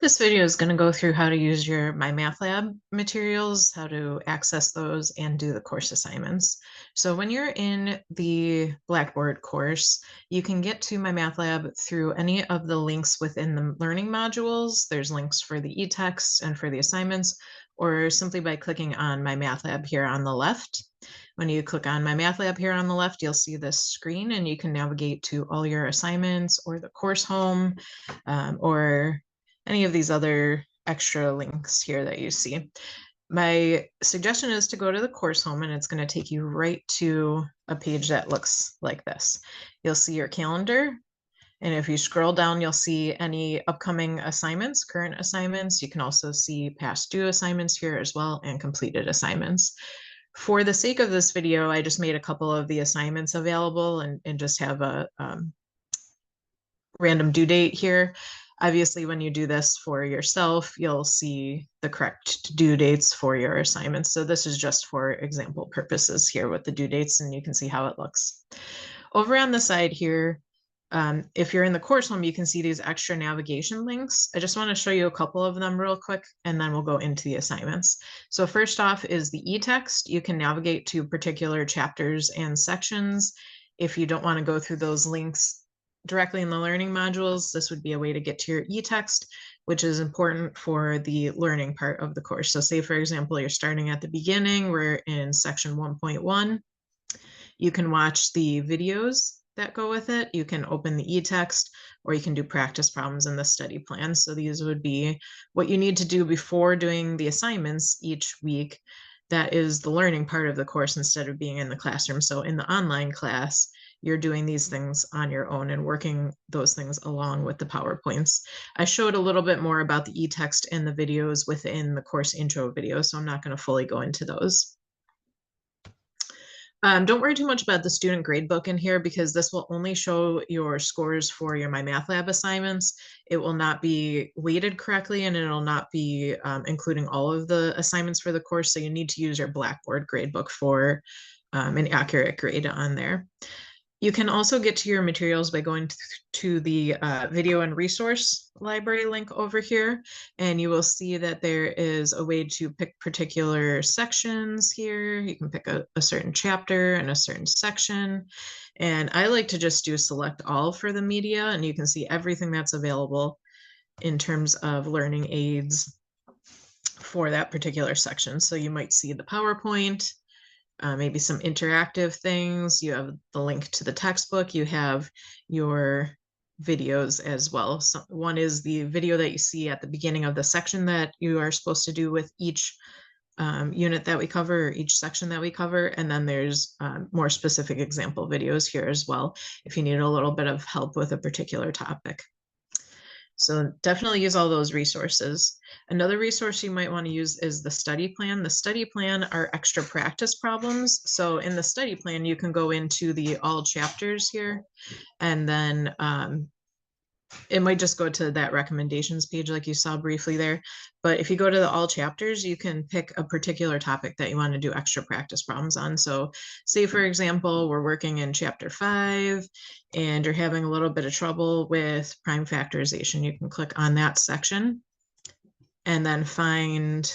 This video is going to go through how to use your MyMathLab materials, how to access those, and do the course assignments. So when you're in the Blackboard course, you can get to MyMathLab through any of the links within the learning modules. There's links for the e-text and for the assignments, or simply by clicking on MyMathLab here on the left. When you click on MyMathLab here on the left, you'll see this screen and you can navigate to all your assignments or the course home or any of these other extra links here that you see. My suggestion is to go to the course home, and it's going to take you right to a page that looks like this. You'll see your calendar, and if you scroll down, you'll see any upcoming assignments, current assignments. You can also see past due assignments here as well, and completed assignments. For the sake of this video, I just made a couple of the assignments available and just have a random due date here. Obviously, when you do this for yourself, you'll see the correct due dates for your assignments. So this is just for example purposes here with the due dates, and you can see how it looks. Over on the side here, if you're in the course home, you can see these extra navigation links. I just want to show you a couple of them real quick, and then we'll go into the assignments. So first off is the e-text. You can navigate to particular chapters and sections. If you don't want to go through those links directly in the learning modules, this would be a way to get to your e-text, which is important for the learning part of the course. So say, for example, you're starting at the beginning, we're in section 1.1. You can watch the videos that go with it. You can open the e-text, or you can do practice problems in the study plan. So these would be what you need to do before doing the assignments each week. That is the learning part of the course instead of being in the classroom. So in the online class, you're doing these things on your own and working those things along with the PowerPoints. I showed a little bit more about the e-text in the videos within the course intro video, so I'm not going to fully go into those. Don't worry too much about the student gradebook in here, because this will only show your scores for your MyMathLab assignments. It will not be weighted correctly, and it'll not be including all of the assignments for the course. So you need to use your Blackboard gradebook for an accurate grade on there. You can also get to your materials by going to the video and resource library link over here, and you will see that there is a way to pick particular sections here. You can pick a certain chapter and a certain section, and I like to just do select all for the media, and you can see everything that's available in terms of learning aids for that particular section. So you might see the PowerPoint, maybe some interactive things. You have the link to the textbook. You have your videos as well. So one is the video that you see at the beginning of the section that you are supposed to do with each unit that we cover, or each section that we cover. And then there's more specific example videos here as well, if you need a little bit of help with a particular topic. So definitely use all those resources. Another resource you might want to use is the study plan. The study plan are extra practice problems. So in the study plan, you can go into the all chapters here, and then it might just go to that recommendations page like you saw briefly there. But if you go to the all chapters, you can pick a particular topic that you want to do extra practice problems on. So say, for example, we're working in chapter 5 and you're having a little bit of trouble with prime factorization. You can click on that section and then find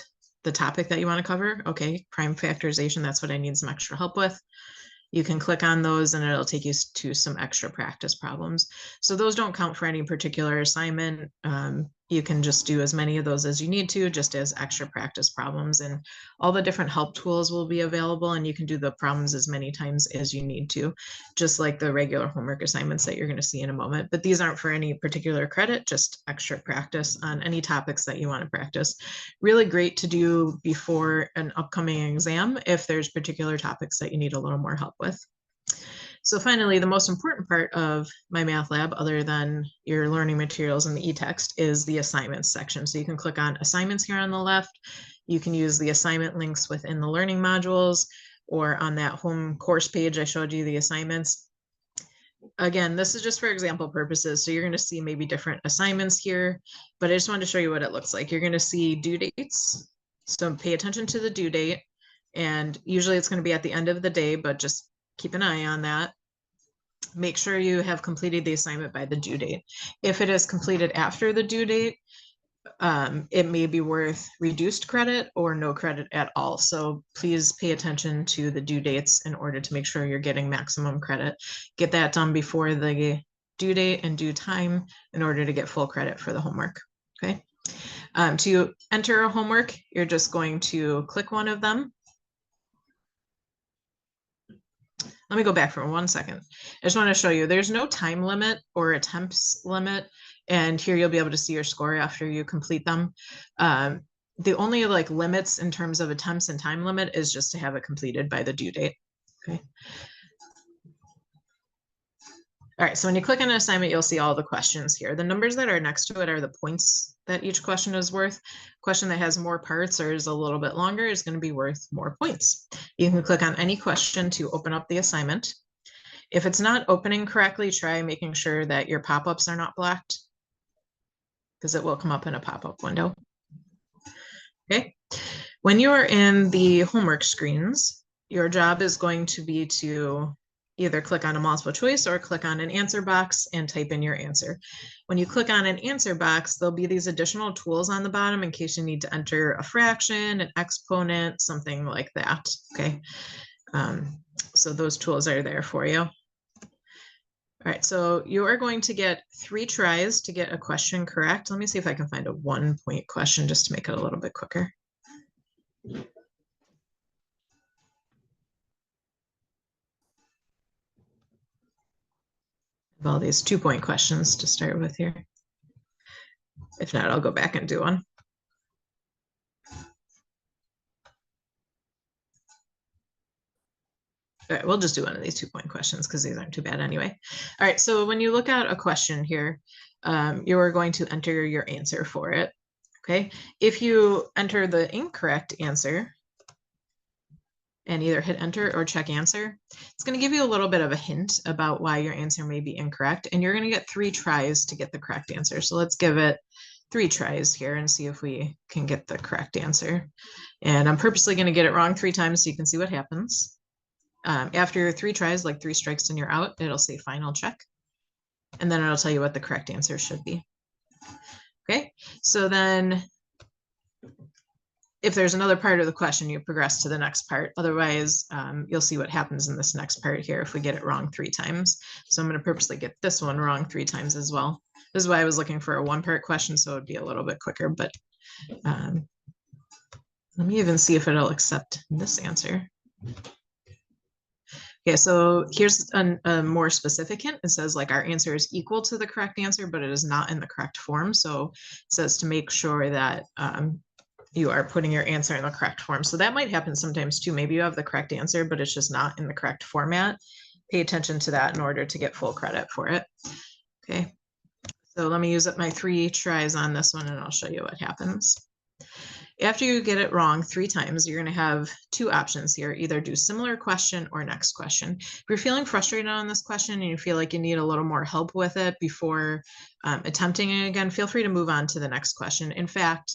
the topic that you want to cover. Okay, prime factorization, that's what I need some extra help with. You can click on those and it'll take you to some extra practice problems. So those don't count for any particular assignment. You can just do as many of those as you need to, just as extra practice problems, and all the different help tools will be available, and you can do the problems as many times as you need to, just like the regular homework assignments that you're going to see in a moment. But these aren't for any particular credit, just extra practice on any topics that you want to practice. Really great to do before an upcoming exam if there's particular topics that you need a little more help with. So finally, the most important part of MyMathLab, other than your learning materials and the e-text, is the assignments section. So you can click on assignments here on the left. You can use the assignment links within the learning modules, or on that home course page I showed you the assignments. Again, this is just for example purposes. So you're going to see maybe different assignments here, but I just wanted to show you what it looks like. You're going to see due dates. So pay attention to the due date. And usually it's going to be at the end of the day, but just keep an eye on that. Make sure you have completed the assignment by the due date. If it is completed after the due date, it may be worth reduced credit or no credit at all. So please pay attention to the due dates in order to make sure you're getting maximum credit. Get that done before the due date and due time in order to get full credit for the homework. Okay. To enter a homework, you're just going to click one of them. Let me go back for 1 second. I just want to show you there's no time limit or attempts limit. And here you'll be able to see your score after you complete them. The only like limits in terms of attempts and time limit is just to have it completed by the due date. Okay. All right, so when you click on an assignment, you'll see all the questions here. The numbers that are next to it are the points that each question is worth. Question that has more parts or is a little bit longer is going to be worth more points. You can click on any question to open up the assignment. If it's not opening correctly, try making sure that your pop-ups are not blocked, because it will come up in a pop-up window. Okay. When you are in the homework screens, your job is going to be to either click on a multiple choice or click on an answer box and type in your answer. When you click on an answer box, there'll be these additional tools on the bottom in case you need to enter a fraction, an exponent, something like that. Okay. So those tools are there for you. All right, so you are going to get 3 tries to get a question correct. Let me see if I can find a 1-point question just to make it a little bit quicker. All these 2-point questions to start with here. If not, I'll go back and do one. All right, we'll just do one of these 2-point questions because these aren't too bad anyway. All right, so when you look at a question here, you are going to enter your answer for it. Okay, if you enter the incorrect answer and either hit enter or check answer, it's going to give you a little bit of a hint about why your answer may be incorrect, and you're going to get 3 tries to get the correct answer. So let's give it 3 tries here and see if we can get the correct answer. And I'm purposely going to get it wrong 3 times so you can see what happens. After 3 tries, like 3 strikes and you're out, it'll say final check. And then it'll tell you what the correct answer should be. Okay, so then if there's another part of the question, you progress to the next part. Otherwise, you'll see what happens in this next part here if we get it wrong 3 times. So I'm going to purposely get this one wrong 3 times as well. This is why I was looking for a 1-part question, so it'd be a little bit quicker. But let me even see if it'll accept this answer. Okay, so here's a more specific hint. It says like our answer is equal to the correct answer, but it is not in the correct form. So it says to make sure that you are putting your answer in the correct form. So that might happen sometimes too. Maybe you have the correct answer, but it's just not in the correct format. Pay attention to that in order to get full credit for it. Okay, so let me use up my 3 tries on this one and I'll show you what happens. After you get it wrong 3 times, you're going to have 2 options here, either do similar question or next question. If you're feeling frustrated on this question and you feel like you need a little more help with it before attempting it again, feel free to move on to the next question. In fact,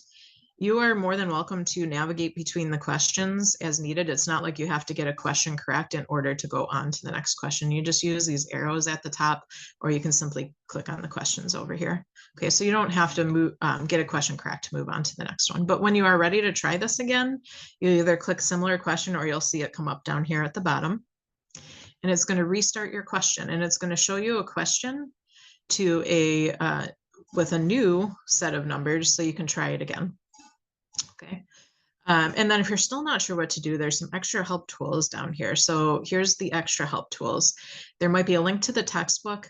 you are more than welcome to navigate between the questions as needed. It's not like you have to get a question correct in order to go on to the next question. You just use these arrows at the top, or you can simply click on the questions over here. Okay, so you don't have to move, get a question correct to move on to the next one. But when you are ready to try this again, you either click similar question or you'll see it come up down here at the bottom. And it's going to restart your question, and it's going to show you a question to with a new set of numbers so you can try it again. Okay. And then if you're still not sure what to do, there's some extra help tools down here. So here's the extra help tools. There might be a link to the textbook.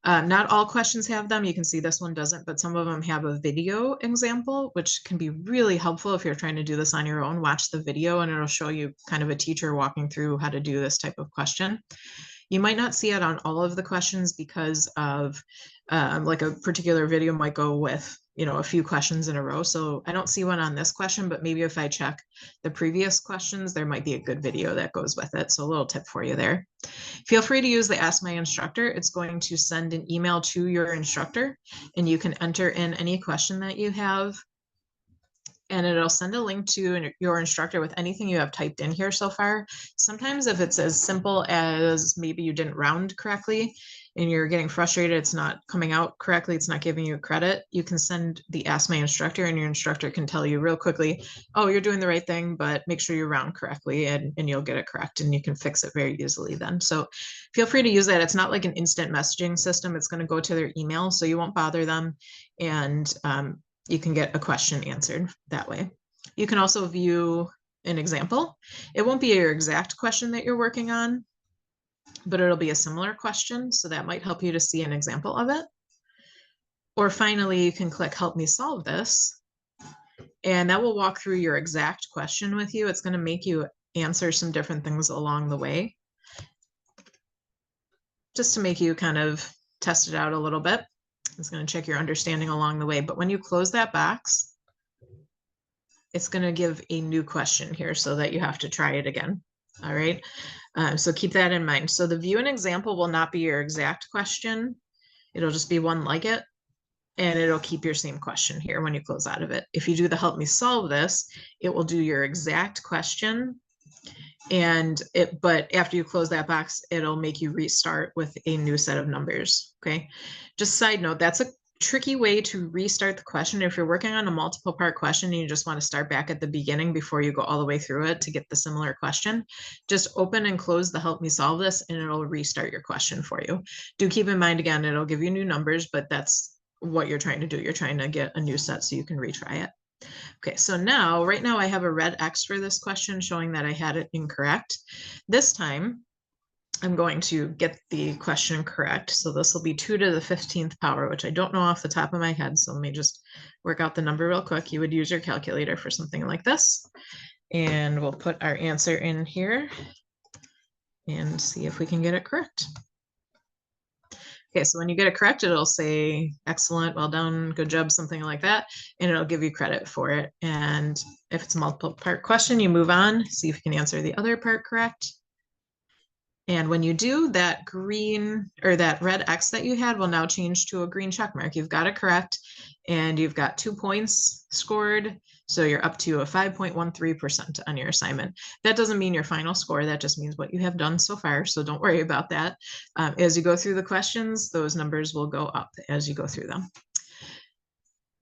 Not all questions have them. You can see this one doesn't, but some of them have a video example, which can be really helpful if you're trying to do this on your own. Watch the video and it'll show you kind of a teacher walking through how to do this type of question. You might not see it on all of the questions because of like a particular video might go with, a few questions in a row. So I don't see one on this question, but maybe if I check the previous questions, there might be a good video that goes with it. So a little tip for you there. Feel free to use the Ask My Instructor. It's going to send an email to your instructor and you can enter in any question that you have. And it'll send a link to your instructor with anything you have typed in here so far. Sometimes if it's as simple as maybe you didn't round correctly, and you're getting frustrated, it's not coming out correctly, it's not giving you credit, you can send the Ask My Instructor, and your instructor can tell you real quickly, oh, you're doing the right thing, but make sure you round correctly, and you'll get it correct, and you can fix it very easily then. So feel free to use that. It's not like an instant messaging system. It's going to go to their email, so you won't bother them, and you can get a question answered that way. You can also view an example. It won't be your exact question that you're working on, but it'll be a similar question. So that might help you to see an example of it. Or finally, you can click Help Me Solve This, and that will walk through your exact question with you. It's going to make you answer some different things along the way, just to make you kind of test it out a little bit. It's going to check your understanding along the way. But when you close that box, it's going to give a new question here so that you have to try it again. All right. So keep that in mind. So the view and example will not be your exact question. It'll just be one like it, and it'll keep your same question here when you close out of it. If you do the Help Me Solve This, it will do your exact question, but after you close that box, it'll make you restart with a new set of numbers. Okay. Just side note, that's a tricky way to restart the question. If you're working on a multiple part question and you just want to start back at the beginning before you go all the way through it to get the similar question, just open and close the Help Me Solve This, and it'll restart your question for you. Do keep in mind, again, it'll give you new numbers, but that's what you're trying to do. You're trying to get a new set so you can retry it. Okay, so right now I have a red X for this question showing that I had it incorrect. This time I'm going to get the question correct. So this will be 2 to the 15th power, which I don't know off the top of my head. So let me just work out the number real quick. You would use your calculator for something like this. And we'll put our answer in here and see if we can get it correct. Okay, so when you get it correct, it'll say, excellent, well done, good job, something like that, and it'll give you credit for it. And if it's a multiple part question, you move on, see if you can answer the other part correct. And when you do, that green or that red X that you had will now change to a green check mark. You've got it correct, and you've got 2 points scored. So you're up to a 5.13% on your assignment. That doesn't mean your final score. That just means what you have done so far. So don't worry about that. As you go through the questions, those numbers will go up as you go through them.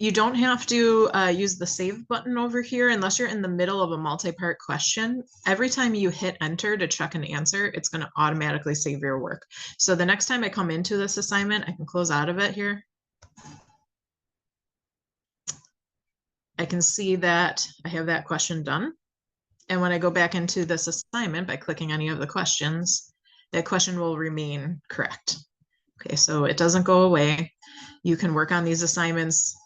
You don't have to use the save button over here unless you're in the middle of a multi-part question. Every time you hit enter to check an answer, it's going to automatically save your work. So the next time I come into this assignment, I can close out of it here. I can see that I have that question done. And when I go back into this assignment by clicking any of the questions, that question will remain correct. Okay, so it doesn't go away. You can work on these assignments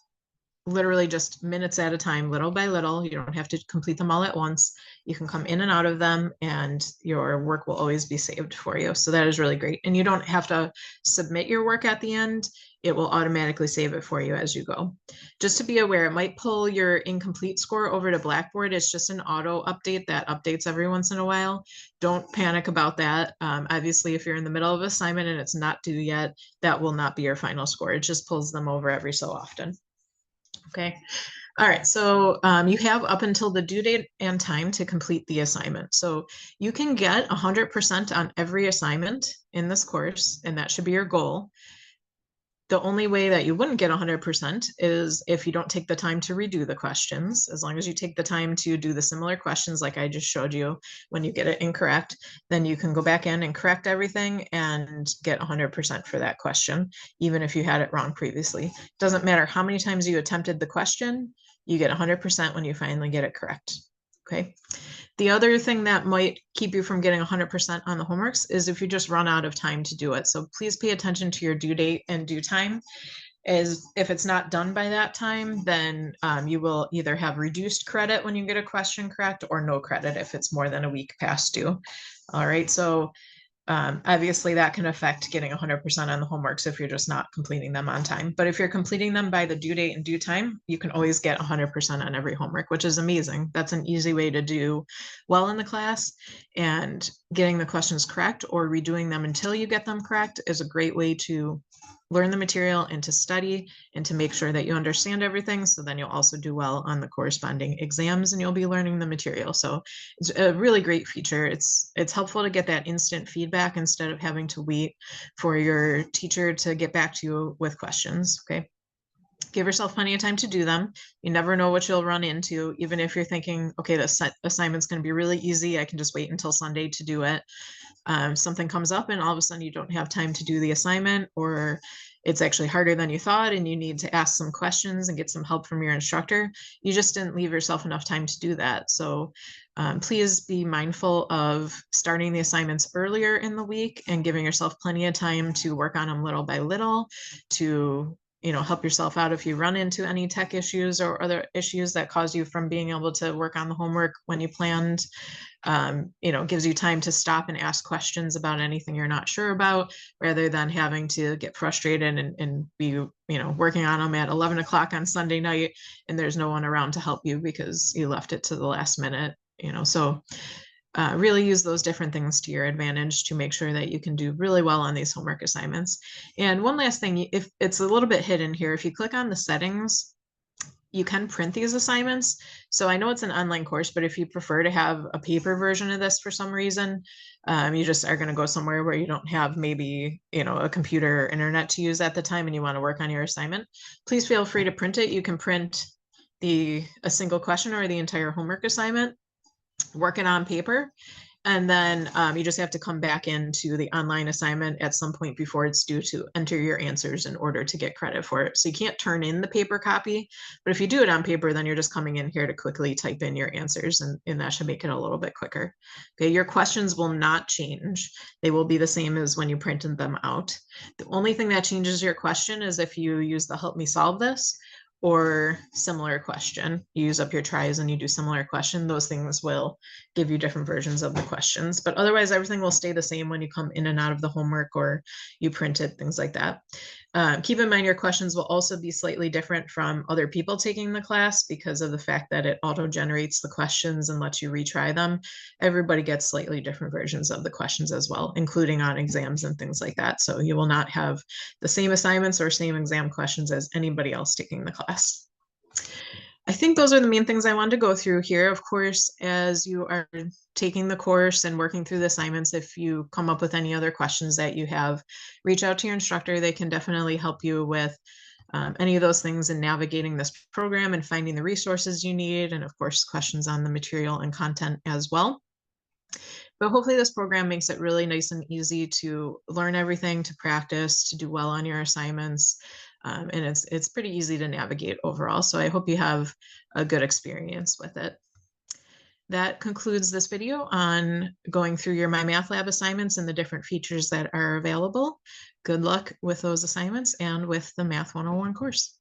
literally just minutes at a time, little by little. You don't have to complete them all at once. You can come in and out of them, and your work will always be saved for you. So that is really great. And you don't have to submit your work at the end. It will automatically save it for you as you go. Just to be aware, it might pull your incomplete score over to Blackboard. It's just an auto update that updates every once in a while. Don't panic about that. Obviously, if you're in the middle of an assignment and it's not due yet, that will not be your final score. It just pulls them over every so often. Okay. All right. So you have up until the due date and time to complete the assignment. So you can get 100% on every assignment in this course, and that should be your goal. The only way that you wouldn't get 100% is if you don't take the time to redo the questions. As long as you take the time to do the similar questions like I just showed you, when you get it incorrect, then you can go back in and correct everything and get 100% for that question, even if you had it wrong previously. It doesn't matter how many times you attempted the question, you get 100% when you finally get it correct. Okay. The other thing that might keep you from getting 100% on the homeworks is if you just run out of time to do it. So please pay attention to your due date and due time. As if it's not done by that time, then you will either have reduced credit when you get a question correct or no credit if it's more than a week past due. All right. So obviously that can affect getting 100% on the homeworks if you're just not completing them on time. But if you're completing them by the due date and due time, you can always get 100% on every homework, which is amazing. That's an easy way to do well in the class, and getting the questions correct or redoing them until you get them correct is a great way to learn the material and to study and to make sure that you understand everything. So then you'll also do well on the corresponding exams and you'll be learning the material. So it's a really great feature. It's helpful to get that instant feedback instead of having to wait for your teacher to get back to you with questions. Okay. Give yourself plenty of time to do them. You never know what you'll run into, even if you're thinking, okay, this assignment's going to be really easy. I can just wait until Sunday to do it. Something comes up and all of a sudden you don't have time to do the assignment, or it's actually harder than you thought and you need to ask some questions and get some help from your instructor. You just didn't leave yourself enough time to do that. So please be mindful of starting the assignments earlier in the week and giving yourself plenty of time to work on them little by little, to help yourself out if you run into any tech issues or other issues that cause you from being able to work on the homework when you planned. Gives you time to stop and ask questions about anything you're not sure about, rather than having to get frustrated and be, working on them at 11 o'clock on Sunday night and there's no one around to help you because you left it to the last minute, so really use those different things to your advantage to make sure that you can do really well on these homework assignments. And one last thing, if it's a little bit hidden here, if you click on the settings, you can print these assignments. So I know it's an online course, but if you prefer to have a paper version of this for some reason, you just are going to go somewhere where you don't have maybe, a computer or internet to use at the time and you want to work on your assignment, please feel free to print it. You can print a single question or the entire homework assignment, work it on paper, and then you just have to come back into the online assignment at some point before it's due to enter your answers in order to get credit for it. So you can't turn in the paper copy, but if you do it on paper, then you're just coming in here to quickly type in your answers, and that should make it a little bit quicker. Okay, your questions will not change. They will be the same as when you printed them out. The only thing that changes your question is if you use the help me solve this or similar question. You use up your tries and you do similar question. Those things will give you different versions of the questions, but otherwise everything will stay the same when you come in and out of the homework or you print it, things like that. Keep in mind your questions will also be slightly different from other people taking the class because of the fact that it auto generates the questions and lets you retry them. Everybody gets slightly different versions of the questions as well, including on exams and things like that. So you will not have the same assignments or same exam questions as anybody else taking the class. I think those are the main things I wanted to go through here. Of course, as you are taking the course and working through the assignments, if you come up with any other questions that you have, reach out to your instructor. They can definitely help you with any of those things in navigating this program and finding the resources you need, and of course, questions on the material and content as well. But hopefully this program makes it really nice and easy to learn everything, to practice, to do well on your assignments. And it's pretty easy to navigate overall. So I hope you have a good experience with it. That concludes this video on going through your MyMathLab assignments and the different features that are available. Good luck with those assignments and with the Math 101 course.